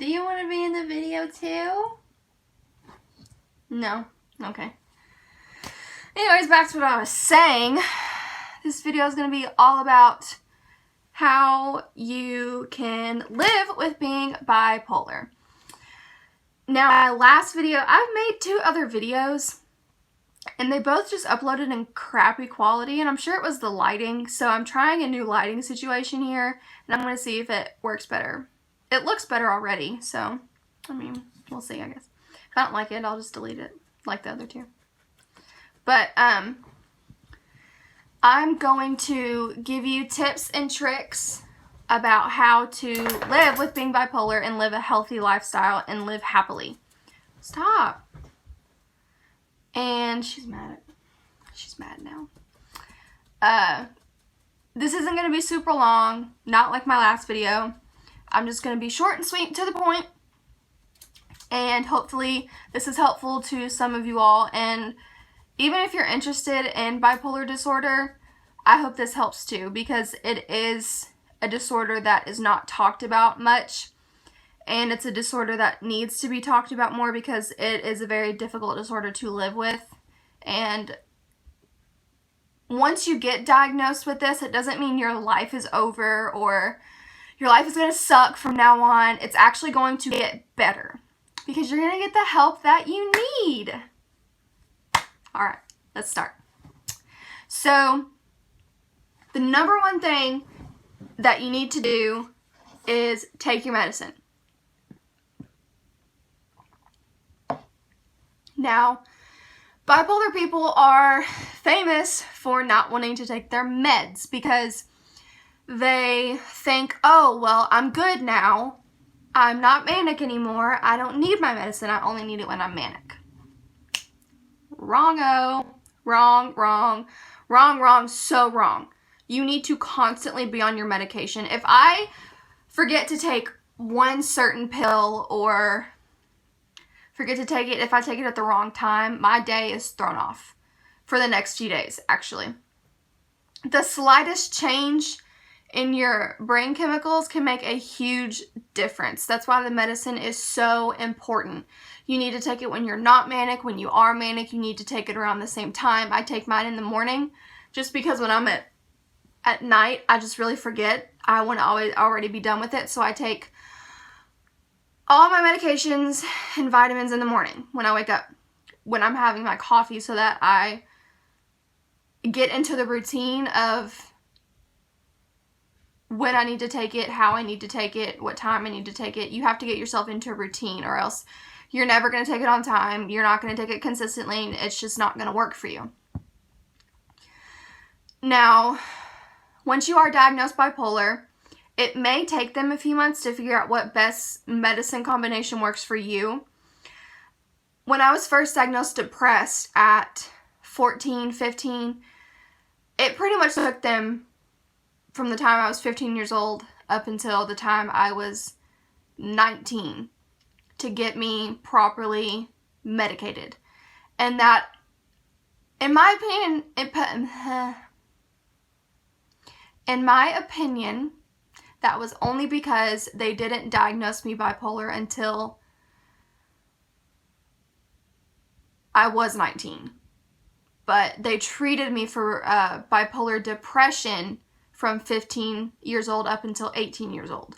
Do you want to be in the video too? No? Okay. Anyways, back to what I was saying. This video is going to be all about how you can live with being bipolar. Now, my last video, I've made 2 other videos, and they both just uploaded in crappy quality, and I'm sure it was the lighting, so I'm trying a new lighting situation here, and I'm going to see if it works better. It looks better already, so, I mean, we'll see, I guess. If I don't like it, I'll just delete it, like the other 2. But, I'm going to give you tips and tricks about how to live with being bipolar and live a healthy lifestyle and live happily. Stop. And she's mad now. This isn't going to be super long, not like my last video. I'm just going to be short and sweet to the point. And hopefully this is helpful to some of you all. And even if you're interested in bipolar disorder, I hope this helps too, because it is a disorder that is not talked about much, and it's a disorder that needs to be talked about more because it is a very difficult disorder to live with. And once you get diagnosed with this, it doesn't mean your life is over or your life is going to suck from now on. It's actually going to get better because you're going to get the help that you need. Alright, let's start. So, the number one thing that you need to do is take your medicine. Now, bipolar people are famous for not wanting to take their meds because they think, oh, well, I'm good now. I'm not manic anymore. I don't need my medicine. I only need it when I'm manic. Wrong-o. Wrong, wrong, wrong, wrong, so wrong. You need to constantly be on your medication. If I forget to take one certain pill or forget to take it, if I take it at the wrong time, my day is thrown off for the next few days, actually. The slightest change in your brain chemicals can make a huge difference. That's why the medicine is so important. You need to take it when you're not manic. When you are manic, you need to take it around the same time. I take mine in the morning just because when I'm at night, I just really forget. I want to already be done with it, so I take all my medications and vitamins in the morning when I wake up, when I'm having my coffee, so that I get into the routine of when I need to take it, how I need to take it, what time I need to take it. You have to get yourself into a routine, or else you're never going to take it on time. You're not going to take it consistently, and it's just not going to work for you. Now, once you are diagnosed bipolar, it may take them a few months to figure out what best medicine combination works for you. When I was first diagnosed depressed at 14, 15, it pretty much took them from the time I was 15 years old up until the time I was 19 to get me properly medicated. And that, in my opinion, that was only because they didn't diagnose me bipolar until I was 19. But they treated me for bipolar depression from 15 years old up until 18 years old.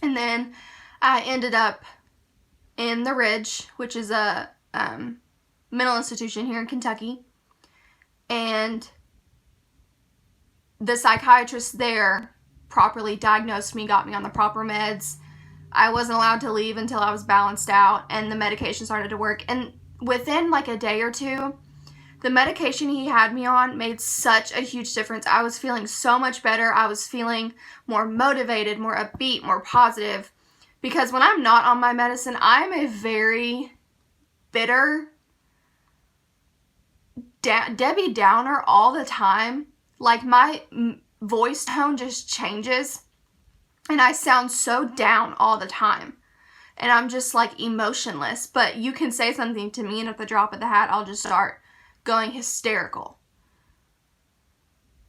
And then I ended up in the Ridge, which is a mental institution here in Kentucky. And the psychiatrist there properly diagnosed me, got me on the proper meds. I wasn't allowed to leave until I was balanced out, and the medication started to work. And within like a day or two, the medication he had me on made such a huge difference. I was feeling so much better. I was feeling more motivated, more upbeat, more positive. Because when I'm not on my medicine, I'm a very bitter, Debbie Downer all the time. Like, my voice tone just changes, and I sound so down all the time. And I'm just, like, emotionless. But you can say something to me, and at the drop of the hat, I'll just start going hysterical.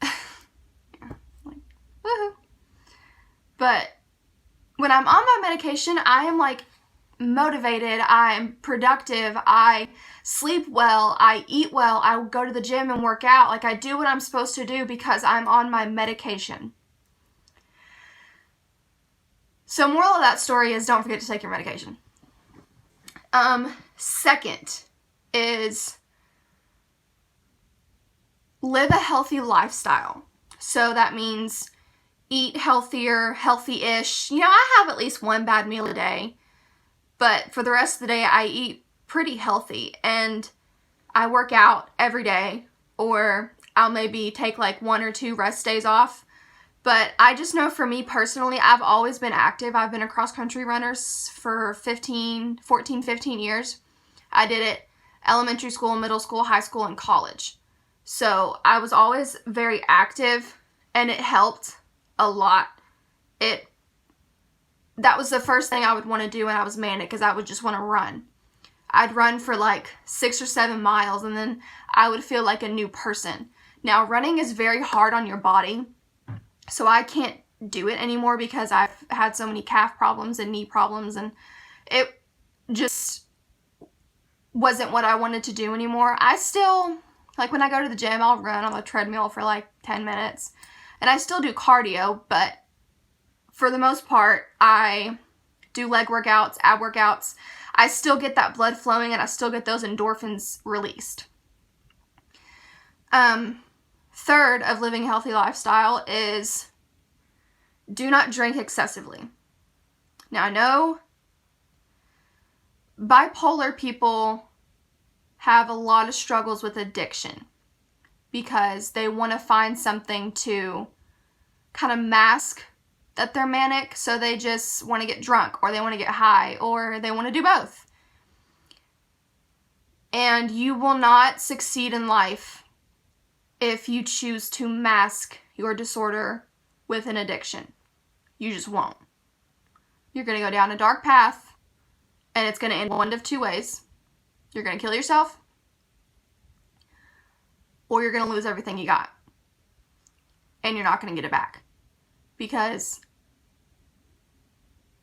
Yeah, like, woohoo. But when I'm on my medication, I am like motivated, I'm productive, I sleep well, I eat well, I go to the gym and work out. Like, I do what I'm supposed to do because I'm on my medication. So moral of that story is don't forget to take your medication. Second is live a healthy lifestyle. So that means eat healthier, healthy-ish. You know, I have at least one bad meal a day, but for the rest of the day, I eat pretty healthy, and I work out every day, or I'll maybe take like 1 or 2 rest days off. But I just know for me personally, I've always been active. I've been a cross-country runner for 14, 15 years. I did it elementary school, middle school, high school, and college. So I was always very active, and it helped a lot. That was the first thing I would want to do when I was manic, because I would just want to run. I'd run for like 6 or 7 miles, and then I would feel like a new person. Now, running is very hard on your body, so I can't do it anymore because I've had so many calf problems and knee problems, and it just wasn't what I wanted to do anymore. I still, like when I go to the gym, I'll run on the treadmill for like 10 minutes, and I still do cardio, but for the most part, I do leg workouts, ab workouts. I still get that blood flowing, and I still get those endorphins released. Third of living a healthy lifestyle is do not drink excessively. Now, I know bipolar people have a lot of struggles with addiction because they want to find something to kind of mask that they're manic, so they just want to get drunk, or they want to get high, or they want to do both. And you will not succeed in life if you choose to mask your disorder with an addiction. You just won't. You're going to go down a dark path, and it's going to end one of 2 ways. You're going to kill yourself, or you're going to lose everything you got, and you're not going to get it back. Because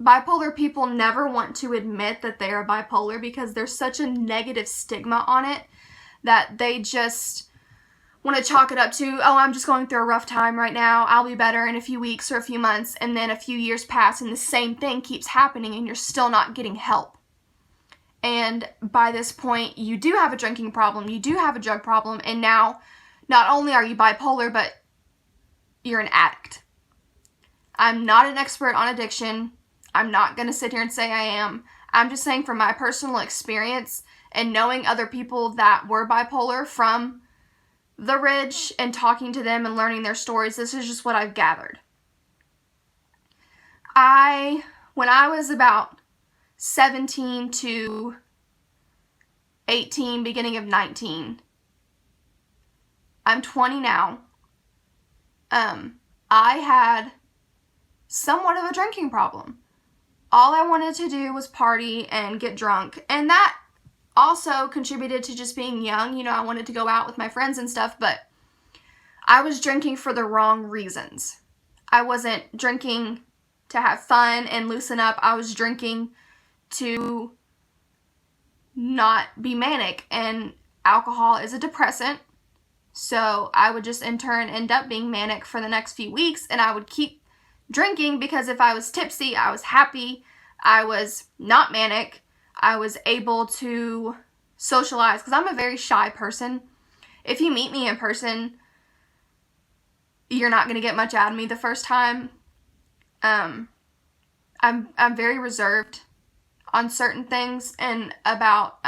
bipolar people never want to admit that they are bipolar because there's such a negative stigma on it that they just want to chalk it up to, oh, I'm just going through a rough time right now. I'll be better in a few weeks or a few months. And then a few years pass and the same thing keeps happening and you're still not getting help. And by this point, you do have a drinking problem. You do have a drug problem. And now, not only are you bipolar, but you're an addict. I'm not an expert on addiction. I'm not going to sit here and say I am. I'm just saying from my personal experience and knowing other people that were bipolar from the Ridge and talking to them and learning their stories, this is just what I've gathered. When I was about 17 to 18, beginning of 19, I'm 20 now, I had somewhat of a drinking problem. All I wanted to do was party and get drunk, and that also contributed to just being young. You know, I wanted to go out with my friends and stuff, but I was drinking for the wrong reasons. I wasn't drinking to have fun and loosen up. I was drinking to not be manic, and alcohol is a depressant, so I would just in turn end up being manic for the next few weeks, and I would keep drinking because if I was tipsy, I was happy, I was not manic, I was able to socialize, because I'm a very shy person. If you meet me in person, you're not going to get much out of me the first time. I'm very reserved on certain things, and about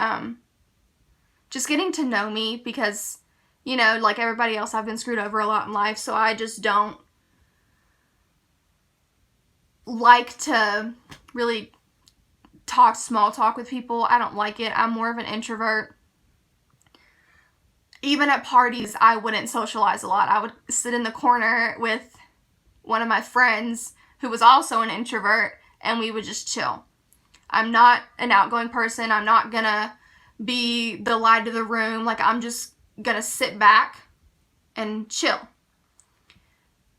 just getting to know me, because, you know, like everybody else, I've been screwed over a lot in life, so I just don't like to really small talk with people. I don't like it. I'm more of an introvert. Even at parties, I wouldn't socialize a lot. I would sit in the corner with one of my friends who was also an introvert, and we would just chill. I'm not an outgoing person. I'm not gonna be the light of the room. Like, I'm just gonna sit back and chill.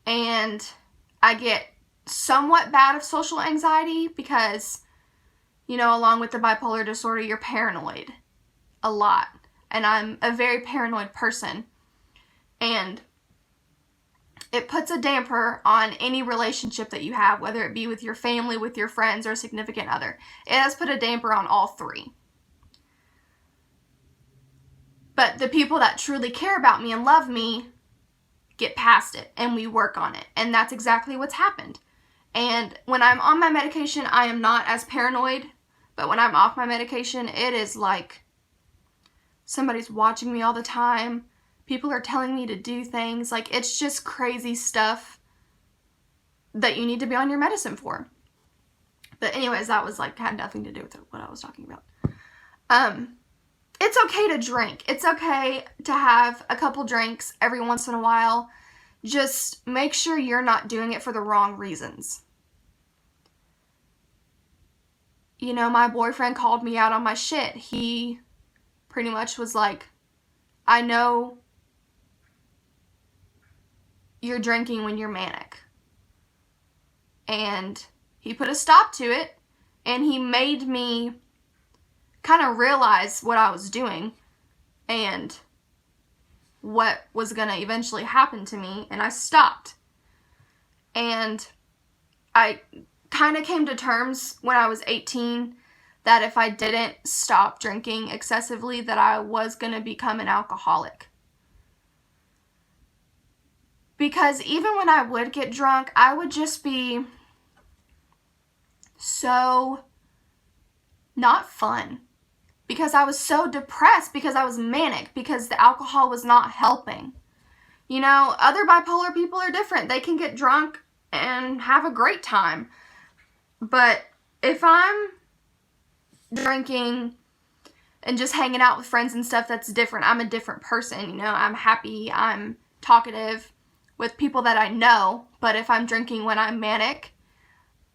And I get somewhat bad of social anxiety because, you know, along with the bipolar disorder, you're paranoid a lot. And I'm a very paranoid person. And it puts a damper on any relationship that you have, whether it be with your family, with your friends, or a significant other. It has put a damper on all three. But the people that truly care about me and love me get past it, and we work on it. And that's exactly what's happened. And when I'm on my medication, I am not as paranoid. But when I'm off my medication, it is like somebody's watching me all the time. People are telling me to do things. Like, it's just crazy stuff that you need to be on your medicine for. But anyways, that was like, had nothing to do with what I was talking about. It's okay to drink. It's okay to have a couple drinks every once in a while. Just make sure you're not doing it for the wrong reasons. You know, my boyfriend called me out on my shit. He pretty much was like, I know you're drinking when you're manic. And he put a stop to it, and he made me kind of realize what I was doing and what was going to eventually happen to me, and I stopped. And I kind of came to terms when I was 18 that if I didn't stop drinking excessively, that I was going to become an alcoholic. Because even when I would get drunk, I would just be so not fun. Because I was so depressed, because I was manic, because the alcohol was not helping. You know, other bipolar people are different. They can get drunk and have a great time. But if I'm drinking and just hanging out with friends and stuff, that's different. I'm a different person, you know. I'm happy, I'm talkative with people that I know. But if I'm drinking when I'm manic,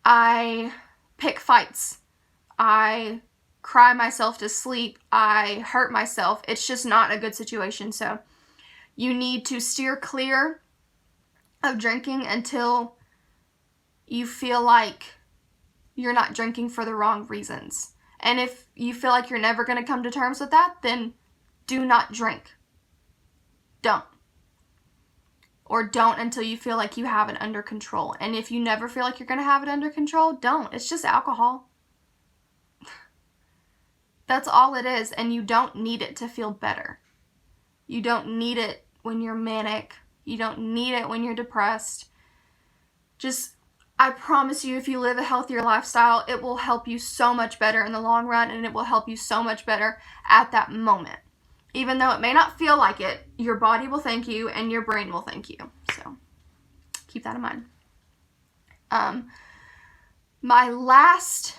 I pick fights. I cry myself to sleep. I hurt myself. It's just not a good situation. So you need to steer clear of drinking until you feel like you're not drinking for the wrong reasons. And if you feel like you're never going to come to terms with that, then do not drink. Don't. Or don't until you feel like you have it under control. And if you never feel like you're going to have it under control, don't. It's just alcohol. That's all it is, and you don't need it to feel better. You don't need it when you're manic. You don't need it when you're depressed. Just, I promise you, if you live a healthier lifestyle, it will help you so much better in the long run, and it will help you so much better at that moment. Even though it may not feel like it, your body will thank you, and your brain will thank you. So, keep that in mind. My last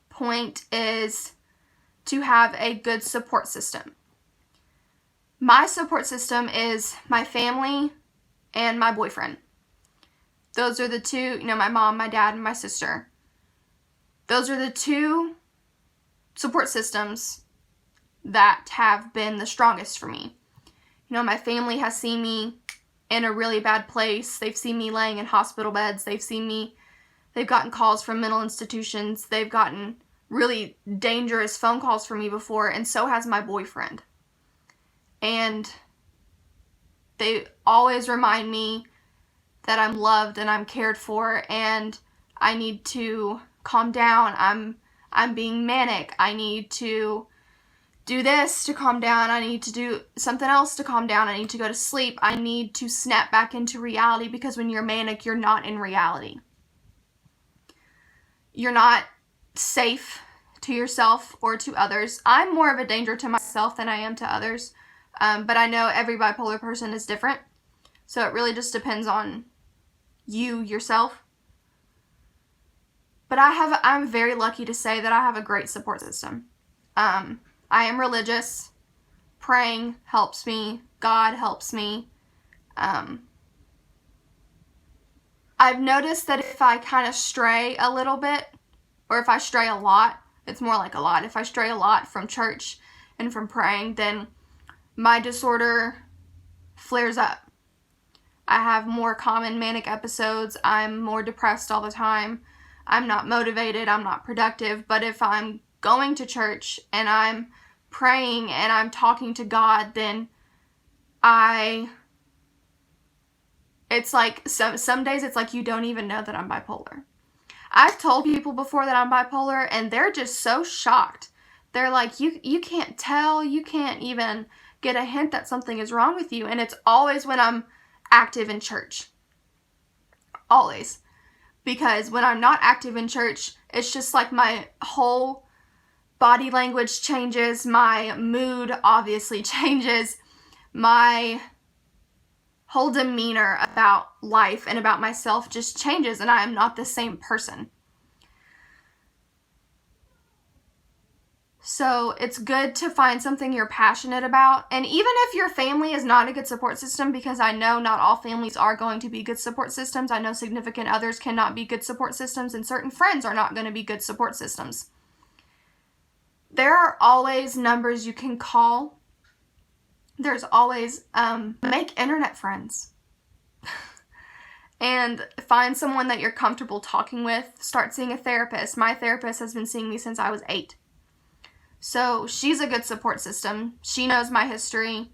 point is to have a good support system. My support system is my family and my boyfriend. Those are the two, you know, my mom, my dad, and my sister. Those are the two support systems that have been the strongest for me. You know, my family has seen me in a really bad place. They've seen me laying in hospital beds. They've gotten calls from mental institutions. They've gotten really dangerous phone calls from me before, and so has my boyfriend. And they always remind me that I'm loved and I'm cared for, and I need to calm down. I'm being manic. I need to do this to calm down. I need to do something else to calm down. I need to go to sleep. I need to snap back into reality, because when you're manic, you're not in reality. You're not safe to yourself or to others. I'm more of a danger to myself than I am to others, but I know every bipolar person is different, so it really just depends on you yourself. But I'm very lucky to say that I have a great support system. I am religious. Praying helps me. God helps me. I've noticed that if I kind of stray a little bit, or if I stray a lot, it's more like a lot. If I stray a lot from church and from praying, then my disorder flares up. I have more common manic episodes. I'm more depressed all the time. I'm not motivated. I'm not productive. But if I'm going to church and I'm praying and I'm talking to God, then it's like some days it's like you don't even know that I'm bipolar. I've told people before that I'm bipolar and they're just so shocked. They're like, you can't tell, you can't even get a hint that something is wrong with you. And it's always when I'm active in church. Always. Because when I'm not active in church, it's just like my whole body language changes, my mood obviously changes, my whole demeanor about life and about myself just changes, and I am not the same person. So it's good to find something you're passionate about. And even if your family is not a good support system, because I know not all families are going to be good support systems. I know significant others cannot be good support systems, and certain friends are not going to be good support systems. There are always numbers you can call. There's always, make internet friends. And find someone that you're comfortable talking with. Start seeing a therapist. My therapist has been seeing me since I was 8. So she's a good support system. She knows my history.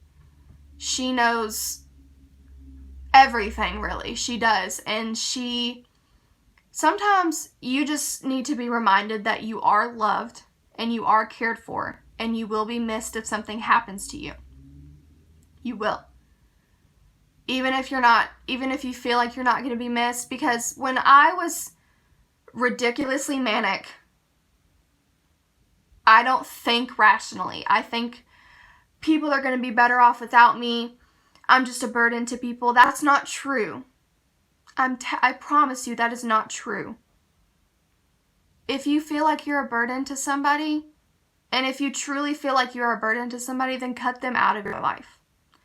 She knows everything, really. She does. And sometimes you just need to be reminded that you are loved and you are cared for and you will be missed if something happens to you. You will. Even if you feel like you're not going to be missed, because when I was ridiculously manic, I don't think rationally. I think people are going to be better off without me. I'm just a burden to people. That's not true. I promise you that is not true. If you feel like you're a burden to somebody, and if you truly feel like you're a burden to somebody, then cut them out of your life.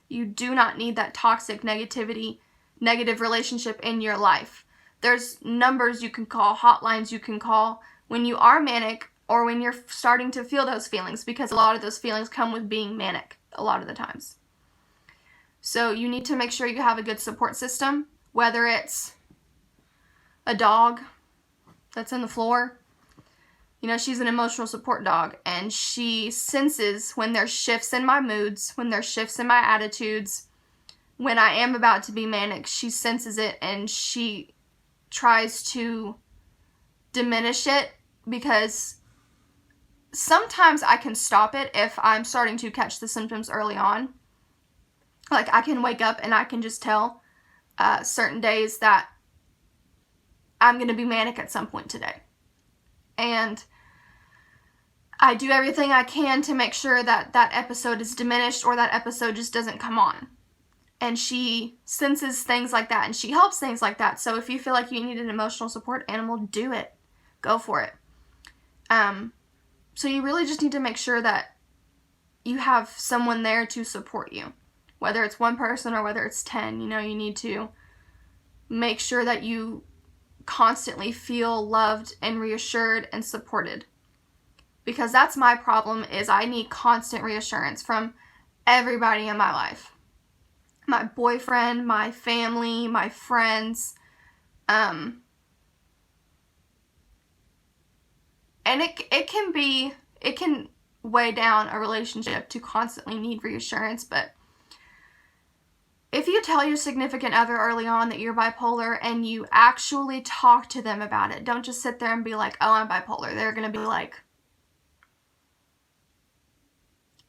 You do not need that toxic negative relationship in your life. There's numbers you can call, hotlines you can call when you are manic, or when you're starting to feel those feelings, because a lot of those feelings come with being manic a lot of the times. So you need to make sure you have a good support system, whether it's a dog that's in the floor. You know, she's an emotional support dog, and she senses when there's shifts in my moods, when there's shifts in my attitudes, when I am about to be manic. She senses it, and she tries to diminish it, because sometimes I can stop it if I'm starting to catch the symptoms early on. Like, I can wake up and I can just tell certain days that I'm going to be manic at some point today. And I do everything I can to make sure that that episode is diminished, or that episode just doesn't come on. And she senses things like that, and she helps things like that. So if you feel like you need an emotional support animal, do it. Go for it. So you really just need to make sure that you have someone there to support you. Whether it's one person or whether it's 10, you need to make sure that you constantly feel loved and reassured and supported. Because that's my problem, is I need constant reassurance from everybody in my life. My boyfriend, my family, my friends. And it can weigh down a relationship to constantly need reassurance, but if you tell your significant other early on that you're bipolar and you actually talk to them about it, don't just sit there and be like, oh, I'm bipolar. They're going to be like,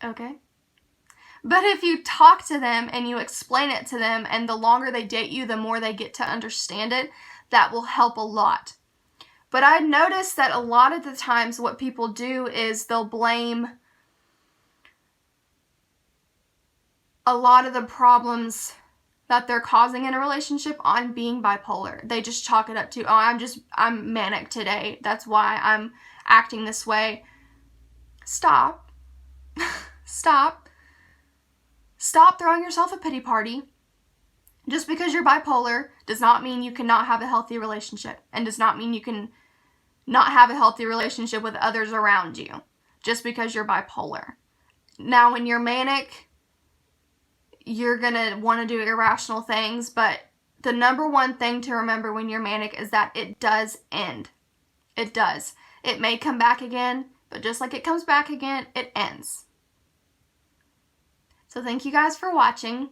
okay. But if you talk to them and you explain it to them, and the longer they date you, the more they get to understand it, that will help a lot. But I noticed that a lot of the times what people do is they'll blame a lot of the problems that they're causing in a relationship on being bipolar. They just chalk it up to, oh, I'm manic today. That's why I'm acting this way. Stop. Stop. Stop throwing yourself a pity party. Just because you're bipolar does not mean you cannot have a healthy relationship, and does not mean you can not have a healthy relationship with others around you just because you're bipolar. Now, when you're manic, you're going to want to do irrational things, but the number one thing to remember when you're manic is that it does end. It does. It may come back again, but just like it comes back again, it ends. So thank you guys for watching.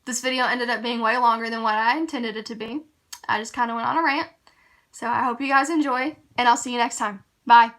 This video ended up being way longer than what I intended it to be. I just kind of went on a rant. So I hope you guys enjoy, and I'll see you next time. Bye.